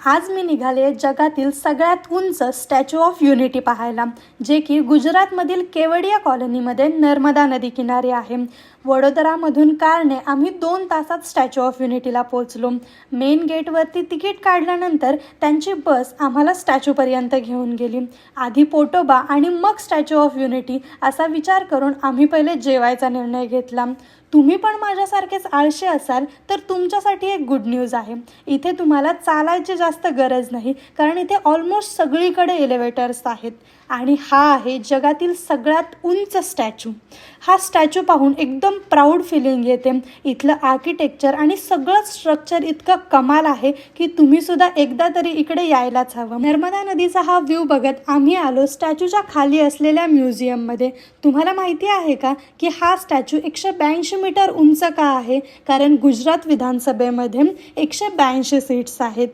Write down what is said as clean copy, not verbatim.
आज मी निघाले जगातील सगळ्यात उंच स्टॅच्यू ऑफ युनिटी पाहायला, जे की गुजरातमधील केवडिया कॉलनीमध्ये नर्मदा नदी किनारी आहे. वडोदरामधून कारने आम्ही 2 तासात स्टॅच्यू ऑफ युनिटीला पोहोचलो. मेन गेटवरती तिकीट काढल्यानंतर त्यांची बस आम्हाला स्टॅच्यूपर्यंत घेऊन गेली. आधी पोटोबा आणि मग स्टॅच्यू ऑफ युनिटी असा विचार करून आम्ही पहिले जेवायचा निर्णय घेतला. तुम्ही पण माझ्यासारखेच आळशी असाल तर तुमच्यासाठी एक गुड न्यूज आहे. इथे तुम्हाला चालायची जास्त गरज नाही, कारण इथे ऑलमोस्ट सगळीकडे एलिव्हेटर्स आहेत. आणि हा आहे जगातील सगळ्यात उंच स्टॅच्यू. हा स्टॅच्यू पाहून एकदम प्राऊड फिलिंग येते. इथलं आर्किटेक्चर आणि सगळं स्ट्रक्चर इतकं कमाल आहे की तुम्हीसुद्धा एकदा तरी इकडे यायलाच हवं. नर्मदा नदीचा हा व्ह्यू बघत आम्ही आलो स्टॅच्यूच्या खाली असलेल्या म्युझियममध्ये. तुम्हाला माहिती आहे का की हा स्टॅच्यू 182 मीटर उंच का आहे? कारण गुजरात विधानसभेमध्ये 182 सीट्स आहेत.